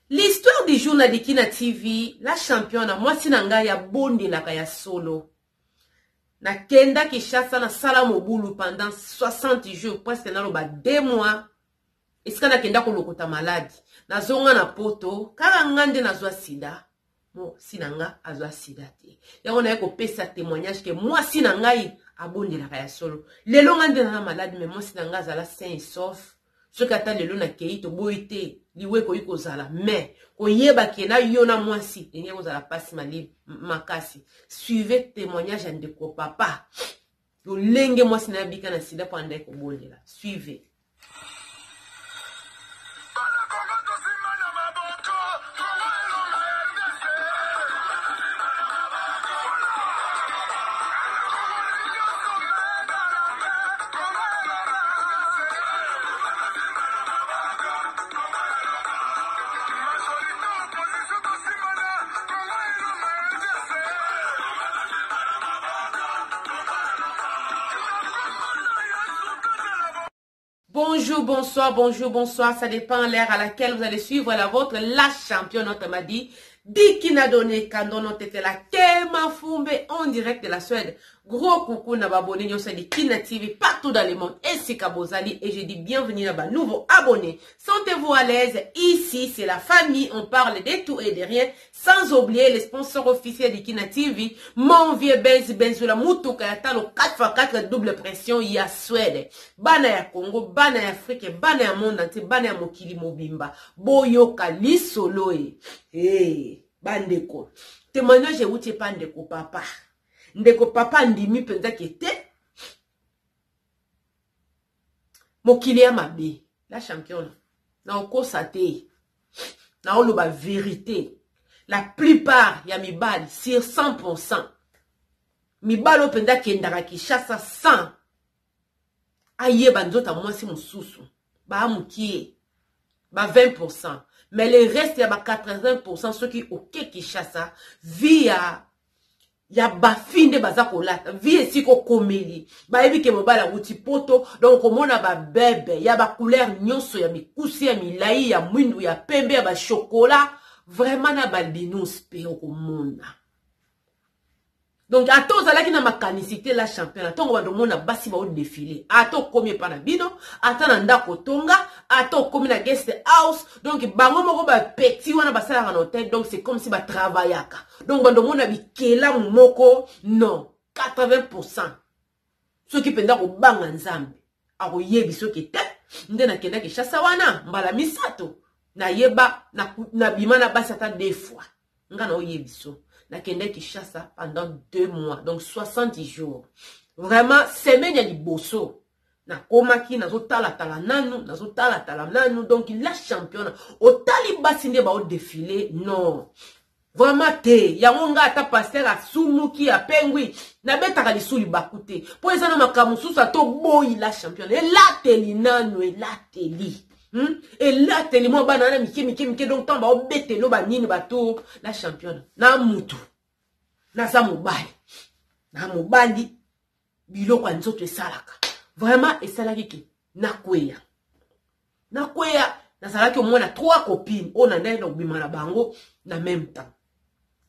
L'histoire du jour na Kina TV, la championne, moi si nanga ya bonde la kaya solo. Na kenda Kinshasa na sala mobulu pendant 60 jours, presque na loba 2 mois. Eska na kenda ko lokota malade. Na zonga na poto, kala ngande na zwa sida. Mo sinanga azwa sida te. Yango na yeko pesa témoignage que moi sinanga abonde la kaya solo. Lelo ngande na malade mais moi sinanga zala sain et sauf. Ce kata lelo na kei to boite liwe ko yiko zala mais ko yeba ke na yona mwasi enge ko zala pasi mali makasi. Suivez témoignage ande ko papa. Yo lenge mwasi na bika na sida po ande ko bonde la. Suivez. Bonjour, bonsoir, ça dépend l'ère à laquelle vous allez suivre la vôtre, la championne, notre m'a dit, Dikina donné, Kando était la Kema Fumbe en direct de la Suède. Gros coucou na abonné, nous sommes des Kina TV partout dans le monde, et c'est Kabozali, et je dis bienvenue à ma nouveau abonné. Sentez-vous à l'aise, ici c'est la famille, on parle de tout et de rien, sans oublier les sponsors officiels de Kina TV, mon vieux Benzula Mutuka, Yatalo 4x4 double pression, il y a Suède, Bana ya Congo, Bana ya Afrique, Bana ya monde entier, Bana ya Mokili Mobimba, Boyoka, Lisoloe, hey, Bandeko, témoignage outi pas ndeko papa. Ndeko papa ndimi penza kete mokili ya mabe la championne na okosate na oloba vérité la plupart ya mibali sur 100% mibalo penza kendaka Kinshasa 100 ayeba nzota mwasi mususu ba mukie ba 20% mais le reste ya ba 80% ceux qui ok Kinshasa via ya bafinde baza kolata vie esiko komeli bayebi ke mobala wuti poto donc komona ba bebe ya ba couleur nyonso ya mikusi ya milai ya mwindu ya pembe ya ba chocolat vraiment na balbinous pe okomona donc ato zalaki na makanisité la championnat tongo bando mona basi ba o défilé ato komi pa na bino ata na ndako tonga ato komi na guest house donc bango moko ba petit wana basala na hôtel donc c'est comme si ba travaillaka donc bando mona bikela moko non 80% ceux qui penda ko banga nzambe ako yebi soki te ndena kenda ki chasa wana mbala misato na yeba na bima na basi ata 2 fois ngana o yebi so na kende Kinshasa pendant 2 mois, donc 70 jours. Vraiment, semaine ya liboso. Na komaki, na zo tala nanu, donc la championne. O tali basinde ba o défilé, non. Vraiment te, ya ngonga ata pasteur a sumuki a pengwi, na betaka lisuli bakute. Po ezana makamusu sa to boy la championne. Et la teli nanu, et la teli. Et là, tellement banana mike donc tant ba obete no ba nini bato la championne na mutu na sa mobali biloko nzoto esalaka vraiment esalaki ki na kweya na salaki au moins na 3 copines on a ndeko bima na bango na même temps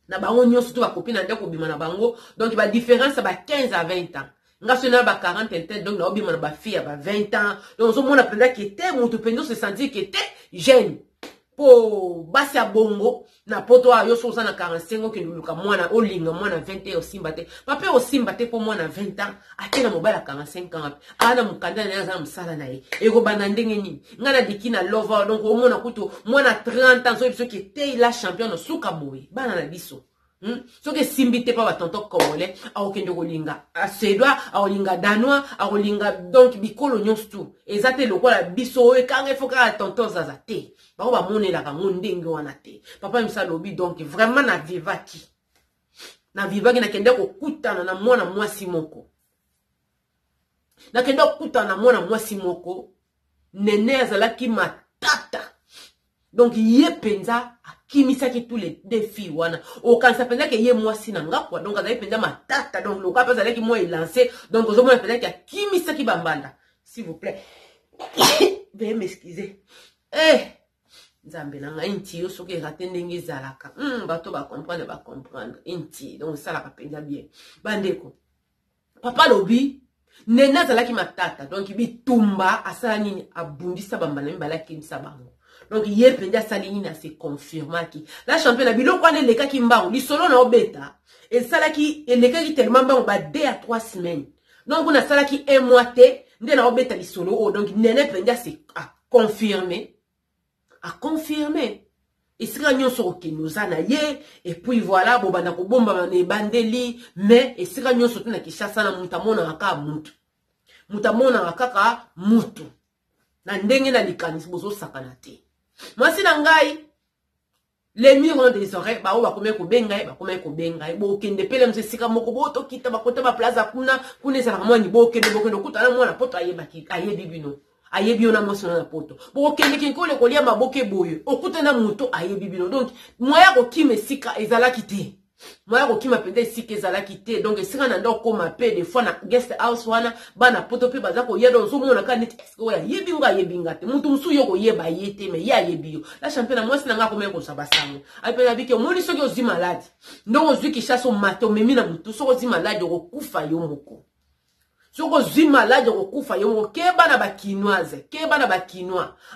na bango nyonso to ba copine na ndeko bima na bango donc ba différence ba 15 à 20 ans. Nga sona ba 40 ans donc na obi mana ba fille ba 20 ans donc so mona penda ki était mutu pendo se sentir ki était jeune po basi ya bongo na poto ayo so na 45 ans ke luluka mwana olinga mwana 20 ans osimba te papa osimba te po mwana 20 ans atena mobala 45 ans ana mukanda na za msala na ye ego bana ndenge nini ngana dikina lover donc o mona kutu mwana 30 ans so biso ki était la championne suka boy bana na biso so que simbite pa batonto congolais a okende kolinga a suédois a olinga danois a olinga donc bikolo nyonso ezate lokola biso e kanga foka tonto zazate ba ba monela ka ndenge wana te papa misa lobi donc vraiment na vivaki na kende ko kutana na mwana mwasi moko na kende ko kutana na mwana mwasi moko nene azalaki matata donc ye penza kimisaki tous les défis wana okanisa penza ke ye mwasi na ngakwa donc azali penza matata donc loka pa azali ki moi lancé donc ozo mona penza ke kimisaki bambanda s'il vous plaît veuillez m'excuser nzambe na ngai nti yo soki erate ndenge ezalaka bato comprendre nti donc esalaka mpenza bien bandeko papa lobi nene azalaki matata donc bitumba asala nini abundisa bambala mibale akimisa bango donc ye mpenza asali nini ase confirmaki la champion na biloko wana elekaki mbango lisolo na obeta esalaki elekaki tellement mbango ba 2 à 3 semaines donc on asalaki 1 mois te nde na obeta lisolo o donc nene mpenza se a confirmé esika nyonso okende oza na ye et puis voilà bobanda kobomba na ebandeli mais esika nyonso te na Kinshasa na mutu amonaka kaka mutu amonaka kaka mutu na ndenge na likanisi bozosakana te mwasi na ngai les murs ont des oreilles ba bakome kobenga bokende pele mse sika moko botokita bakota ba plaza kuna ezala mwa ni bokende okutana mwana poto ayebi bino ayebi ona mwasi na poto bokende kinkole kolia maboke boyo okutana muto ayebi bino donc moya kokima esika ezalaki te moya kokima pende esika ezalaki te donc esika na ndo koma pe des fois na guest house wana bana poto pe baza koyeba ozomona ka net eske oya yebi nga yebi ngate mutu musu yo koyeba yete me ya yebi yo la champion mwasi na nga komeka ko sabasango apena bike omoni soki ozi malade ndongo zwi Kinshasa mato memi na mutu soko ozi malade okufa yo moko soko zwi malade okufa yo moko keba na bakinoise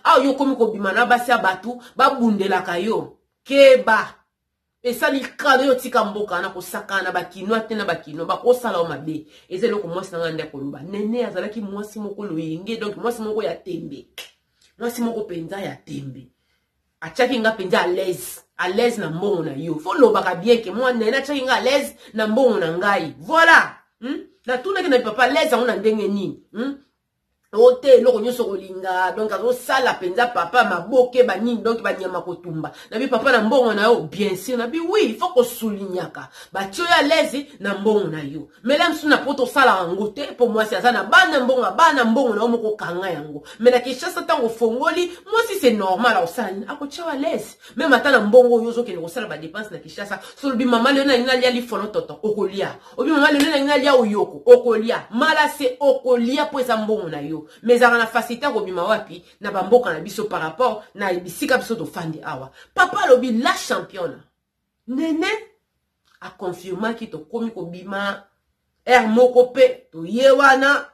aw yo komi kobima na basi ya batu babundelaka yo keba esali kala yo tika mboka na kosakana bakinoa te na bakinoa bakosala o mabe ezelo ko mwasi na nda koloba nene azalaki mwasi moko loyenge donc mwasi moko ya tembe mwasi moko penza ya tembe achaki nga penza à l'aise na mbongo na yo fo lobaka bien ke moi nene achaki nga à l'aise na mbongo na ngai voilà na tuna ke na papa à l'aise na ndenge nini ote loko nyoso kolinga donc azo sala penza papa maboke banini donc banyama kotumba na bi papa na mbongo na yo bien sûr na bi oui il faut ko soulignaka ba tio ya lezi na mbongo na yo mais là msuna poto sala ngote pour moi c'est ça na bana mbongo na moko kanga yango mais na Kinshasa tango fongoli moi si c'est normal au sala ako tio ya lezi même ata na mbongo yo zo ke ko sala ba dépense na Kinshasa so bi mama le na ina lia li fono toto okolia obi mama le na ina lia oyoko okolia mala c'est okolia po eza mbongo na yo mais à la facilité robima wapi na bamboka na biso par rapport na bisika biso to fandi awa papa lobi la championne nene a confirmé ki to komi ko bima moko pe to yewana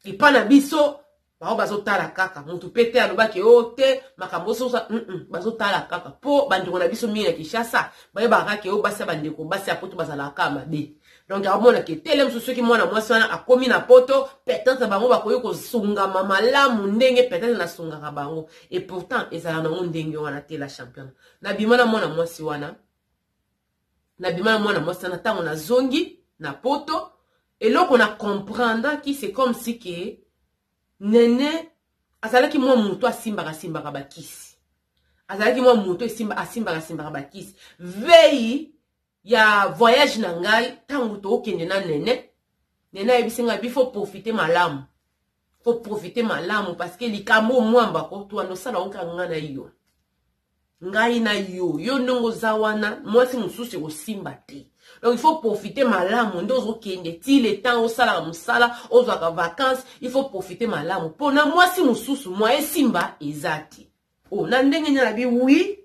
ipana biso bazo tala kaka mutu pete alobaki ote makambo so bazo tala kaka po bandiko na biso mi na Kinshasa baye baraka o basa bandiko basa poto bazala kama be donc amona ke telem so soki mwana mwasi wana akomi na poto peut-être bango bakoyi ko sunga malamu ndenge peut-être na sunga ka bango et pourtant ezala na ndenge wana te la championne na bimana mwana mwasi wana tango na zongi na poto et loko na comprendre ki c'est comme si que nene azalaki mwa mutu asimbaka bakisi azalaki mwa mutu asimbaka bakisi veille ya voyage na ngai tangu to okende na nene ebisenga bi faut profiter malamu parce que likambo mwamba ko to anosala onka ngana yo ngai na yo ndongo zawana mwasi mususu kosimba te donc il faut profiter malamu ndozo kende ti le temps au sala musala aux vacances il faut profiter malamu pona mwasi mususu mwa esimba ezati o na ndenge nyala bi oui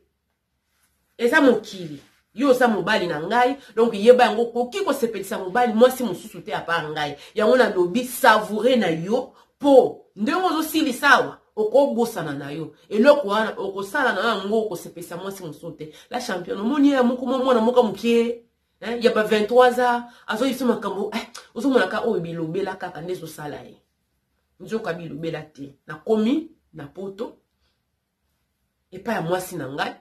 eza mokili yo sa mobali na ngai donc yeba yango koki ko sepelisa mobali mwasi mususu te apa ngai yango na lobi savourer na yo po ndenge ozo sili sawa okobosana na yo eloko wana okosala na yango okosepelisa mwasi mususu te la championne moni ya moko mwana moka mukie il y a pas 23 ans azo yiso makambo ozo mona ka o bilobela kaka ndezo sala ye nzoka bilobela te na komi na poto et pas ya mwasi na ngai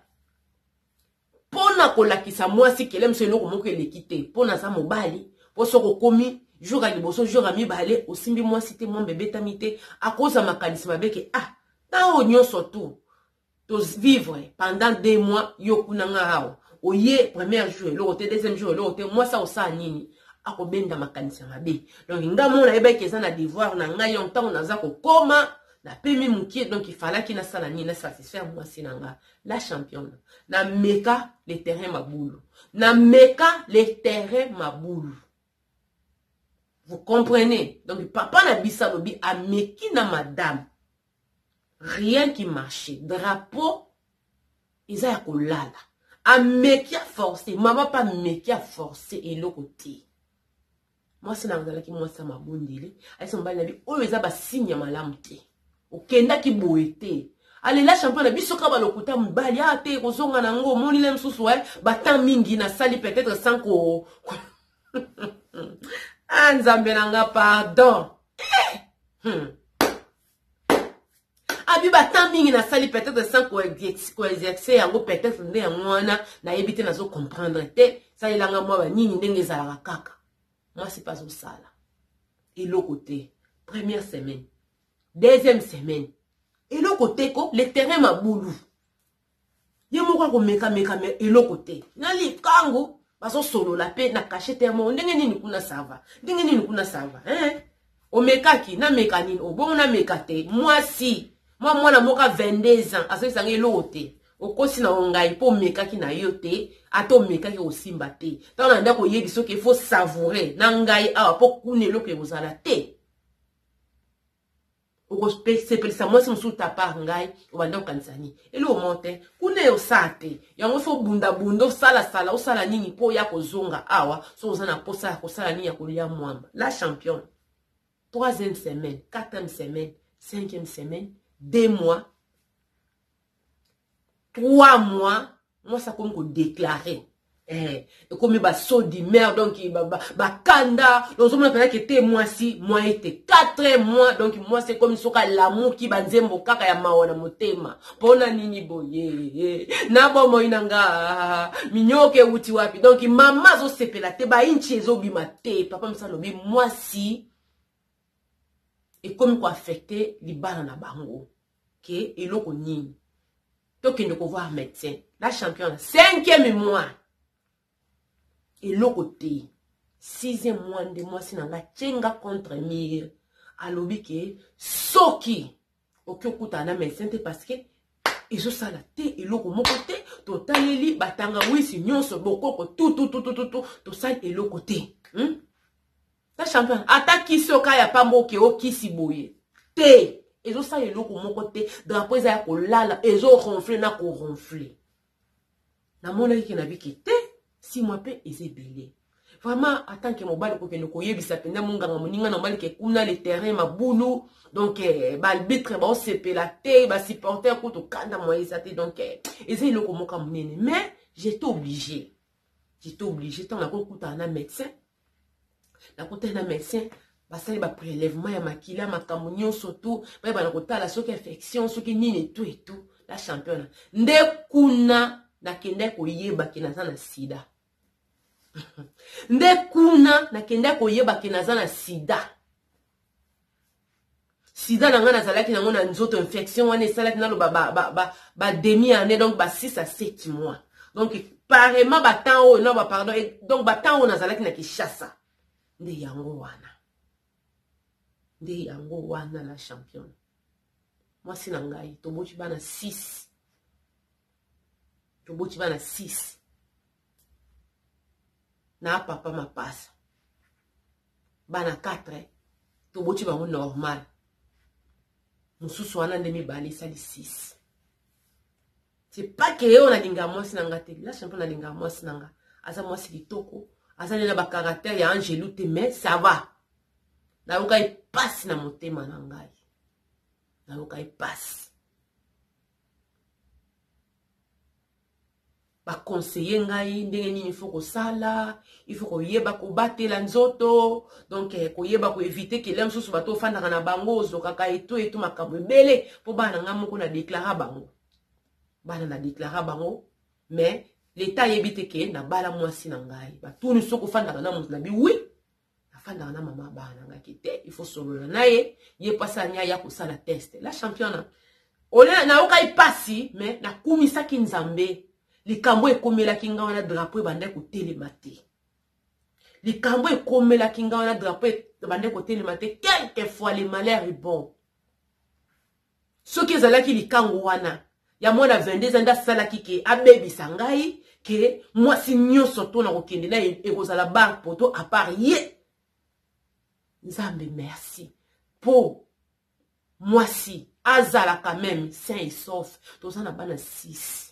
pona kolakisa mwasi kelem se eloko moko elekite pona sa mobali po soko komi jour à liboso jour à mibale osimbi mwasi te mwa bebe tamite akoza makanisi mabeke na onyo surtout to vivre pendant 2 mois yokuna nga hao oye premier jour le côté deuxième jour le côté moi ça osa nini akobenda makanisi mabe donc ngamo na eba keza na devoir na ngai on temps naza ko koma na pemi mukie donc il fallait qu'il na sala nini na satisfaire moi sinanga la championne na meka les terrains maboulu vous comprenez donc papa na bisa lobi a meki na madame rien qui marchait. Drapeau, ils ont kolala. A meki a forcé, maman pas meki a forcé et le côté. Moi c'est dans la qui moi ça m'a bondile. Ay son bal na bi o eza ba signe malamu te. Okenda ki boete. Allez la champion na biso ka ba lokuta mbali a te ko zonga na ngo moni le msusu ba tan mingi na sali peut-être sans ko. Nzambe nanga pardon. Abi batan mingi na sali peut-être sans ko exercer yango peut-être nde ngwana na yebite na zo comprendre te ça ilanga moi ba nini ndenge za kaka. Moi c'est pas au sala. Et l'autre côté, première semaine, deuxième semaine. Et l'autre côté ko le terrain ma boulou. Yemo kwa ko meka et l'autre côté. Na li kango baso solo la pe na cacher termo ndenge nini kuna sava. Ndenge nini kuna sava, hein? O meka ki na meka nini o bon na meka te. Moi si moi na moka 22 ans, aso sangi lote. Okosi na ongai po meka ki na yote, ato meka ki osimba te. Tant na ndako yebi so ke faut savourer. Na ngai awa po kune lo ke bozala te. Okospe sepelisa moi si musu tapa ngai obanda kansani. Elo monte, kune yo sate. Yango fo bunda bundo sala osala nini po ya kozonga awa, so ozana posa ko sala nini ya kolia mwamba. La championne. 3e semaine, 4e semaine, 5e semaine, 2 mois. 3 mois, moi ça comme qu'on déclarer. Comme ba saut de mer, donc ba kanda, donc on a que t'es moi si, moi était 4 mois, donc moi c'est comme ça l'amour qui ba nzembo kaka ya maona motema. Pona nini boye, na bomo inanga, minyoke uti wapi, donc maman zo sepela te ba inchi zo bima te, papa msa lobi moi si, et comme quoi affecté li bana na bango, ke eloko nini. Donc, il faut voir un médecin. La championne, 5e mois. Et l'autre côté, 6e mois de mois, c'est dans la tchenga contre mire. Alobi ke, soki. Ok, écoute, un médecin, parce que, ils ont ça la té, et l'autre côté, total, li, batanga, oui, si, nyon, so, boko, tout ça, et l'autre côté. La championne, attaque qui soka, ya pas moke, o, qui si boye. Té. Et ça y est l'eau mon côté drapeau ça ko lala et zo ronfler na ko ronfler na mona ki na biki te 6 mois pe ezebele vraiment attends que mon bal ko kende ko yebisa penda munganga moninga na bal ke kuna le terrain ma boulou donc balbitre ba sepela te ba supporter ko to kanda moisa te donc ezeli loko moka munene mais j'étais obligé tant na ko kuta na médecin basali ba prélèvement ya makila makambo nyonso tout ba na kotala soki infection soki nini tout et tout la championne nde kuna na kende ko yeba kinaza na sida nde kuna na kende ko yeba kinaza na sida na ngana zalaki na ngona nzoto infection wana esalaki na lo ba demi année donc ba 6 à 7 mois donc pareillement ba temps o non ba pardon donc ba temps o na zalaki na Kinshasa nde yango wana la championne. Moi si nangai toboti bana 6. Na papa ma passe. Bana 4 toboti bango normal. Mususu wana ndemi bali sali 6. C'est pas que on a linga moi si nangate. La championne a linga moi si nanga. Asa moi si kitoko. Asa nena ba caractère ya Angelou te mais ça va. Na ukai passe na motema na ngai. Na ukai passe. Ba conseiller ngai ndenge nini il faut ko sala, il faut ko yeba ko batela nzoto, donc ko yeba ko éviter que l'homme sous bato fanda na bango zo kaka et tout makambo ebele po bana nga moko na déclarer bango. Bana na déclarer bango, mais l'état yebite ke na bala mwasi na ngai. Ba tunu soko fanda na mutu na bi oui. Fanda na mama bana ngaki te il faut solo na ye passa nya ya kusala test la championne ole na ukai pasi mais na kumisa kinzambe likambo ekomela kinga wana drapeau bande ko telemate likambo ekomela kinga wana drapeau bande ko telemate quelquefois le malheur est bon ce qui ezalaki likango wana ya mwana 22 ans sala kike abebi sangai ke moi si nyonso to na kokende na ekozala bar poto à part ye Nzambe merci. Pour moi si azala quand même sain et sauf toza na bana 6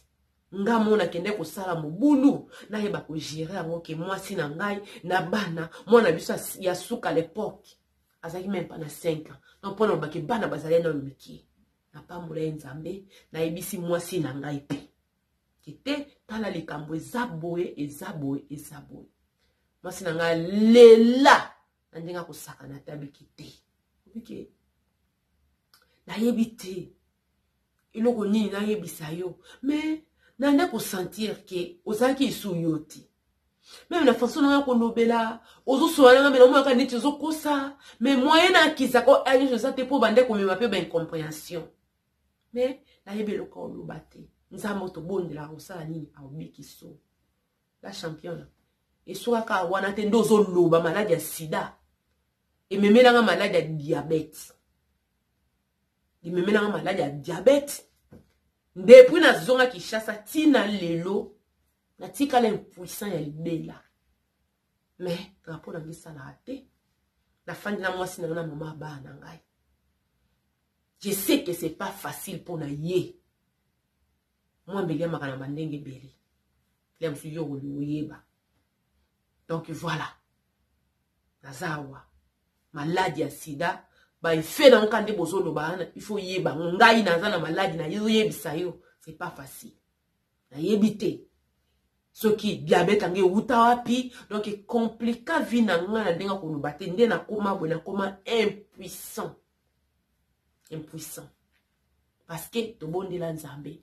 nga mona kende ko sala mobulu na yeba ko gérer yango ke mwasi na ngai na bana mwana biso ya suka l'époque azaki même pas na 5 ans donc pona baki bana bazali na miki na pambola nzambe na yebisi mwasi na ngai pe kete tala likambo ezaboye mwasi na ngai lela na ndenga ko saka na tabiki te obike na yebi te iloko nini na yebisa yo mais nanda ko sentir que ozaki isuyoti même la façon na ko lobela ozo soana na melo ka niti zo kosa mais moyen na kizako ayi je sate po bande ko mema pe ba incompréhension mais na yebelo ko lobate nzambo to bondela osala nini aobiki so la championne et soka ka wana te ndozo loba maladie ya sida et memela nga maladie ya diabète memela nga maladie ya diabète. Depuis na zonga Kinshasa tina lelo na tika l'impuissant ya libela mais rapport na ngisa na raté la fin de la mwasi na maman ba na ngai je sais que c'est pas facile pour na ye moi mbeli makana mandenge beli lem su yo yeba donc voilà nazawa maladie ya sida ba fait dans quand bozo loba il faut yeba ngai naza na maladie na yebisa yo c'est pas facile na yebite ce qui diabète ange uta wapi donc compliqué vie na nga na denga ko loba te nde na koma bona koma impuissant parce que to bondela nzambe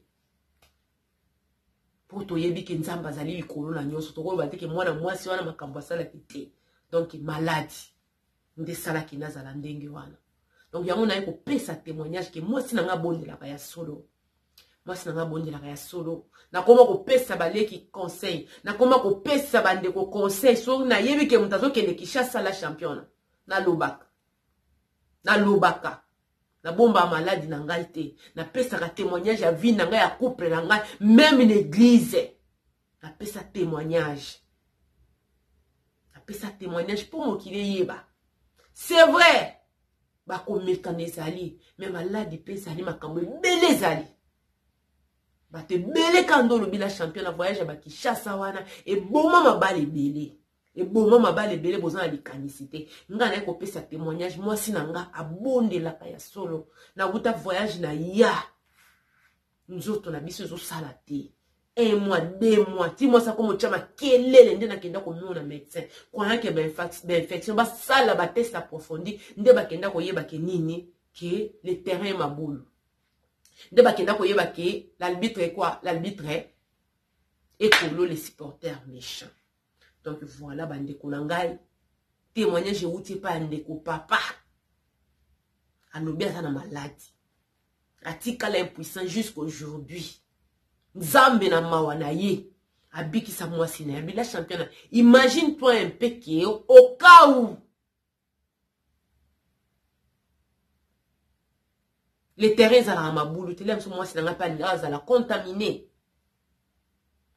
pour to yebi ke nzamba zali likolo na nyoso to ko ba te ke mwana mwasi wana makambo sala te donc maladie nde sala kina zala ndenge wana. Donc yango na ko pesa témoignage que moi si nanga bondela ka ya solo. Na koma ko pesa baleki conseil, na koma ko pesa bande ko conseil so na yebi ke mutazo kende Kinshasa la championne. Na lobaka. Na bomba maladi na ngai te. Na pesa ka témoignage ya vie na ngai ya couple na ngai même une église. Na pesa témoignage. Pour mokile yeba. C'est vrai. Bako mekanezali, mais maladi pesali makambo bele zali. Bate bele kando lobi la championne voyage ba Kinshasa wana et boma mabale bele bozana likanisité. Nga na ko pesa témoignage moi sinanga abonde la kaya solo na buta voyage na ya. Nzoto na biso zo salate. 1 mois, 2 mois, ti moi ça comme chama kelele nde na kenda ko miona médecin. Kwa ke ba infection ba sala ba test approfondi nde ba kenda ko yeba ke nini ke le terrain maboule. Nde ba kenda ko yeba ke l'arbitre est quoi? L'arbitre est kolo les supporters méchants. Donc voilà bande ko ngai témoignage je outi pa ndeko papa. Anobia ça na maladie. Atika l'impuissant jusqu'aujourd'hui. Nzambe na mawana ye abiki sa mwasi na la championne. Imagine-toi un peu qui est au cas où les terrains à la maboulou telem so mwasi na pa ndaza la contaminé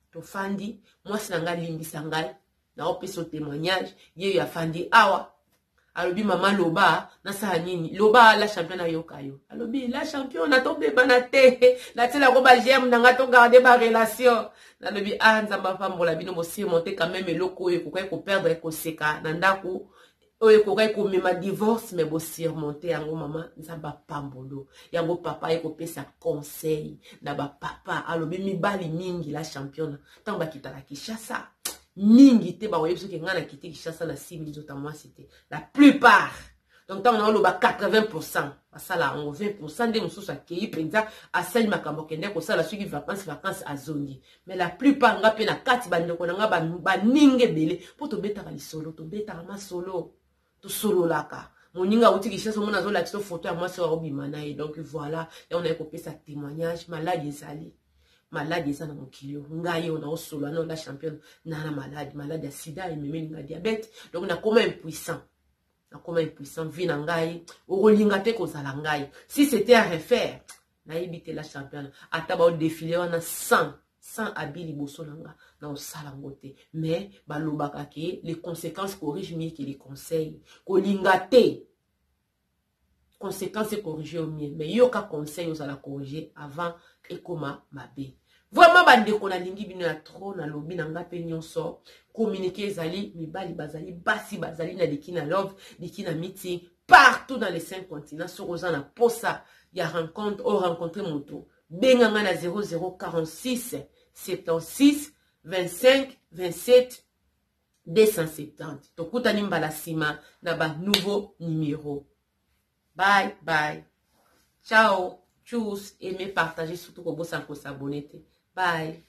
to fandi mwasi na limbi sangai na opeso témoignage ye ya fandi awa alobi mama loba na sa nini loba la championne yokayo alobi la championne na tombe banate na tela ko ba j'aime na nga to garder ba relation alobi nzamba pambola bino mo surmonter quand même eloko e ko perdre ko seka na ndako oye ko mema divorce mais bo surmonter yango mama nzamba pambolo yango papa e ko pesa conseil na ba papa alobi mibali mingi la championne tamba kitala Kinshasa mingi te ba woyebiso ke ngana kiti Kinshasa na 6 minutes moi c'était la plupart donc tant on a le 80% basala en 20% de mususu akei penza asali makambo kende ko sala suki vacances azongi mais la plupart nga pe na kati bandeko na nga ba ninge bele po to beta ka lisolo to beta ma solo to solo laka moninga uti Kinshasa mona zo la photo ya moi so obima na et donc voilà et on a copié sa témoignage maladie ezali. Maladie ça na mokilio ngai on a solo na la championne na maladie ya sida et même na diabète donc na comment impuissant vie na ngai olinga te ko sala ngai si c'était à refaire na yebite la championne ataba au défilé wana 100 habili boso nanga na osala ngote mais balobaka ke les conséquences corrigent mieux que les conseils ko linga te conséquence est corrigée au mieux. Mais yo ka conseil aux à la corriger avant et koma mabe. Vraiment bande qu'on a lingi bino ya trop na lobi na nga pe nyonso communiquer ezali mibali bazali basi bazali na dikina love dikina meeting partout dans les 5 continents sur ozana posa ya rencontre ou rencontrer moto benganga na 0046 76 25 27 270 tokutani mbala sima na ba nouveau numéro. Bye bye. Ciao. Tchuss. Aimez, partagez, surtout que vous s'abonnez. Bye.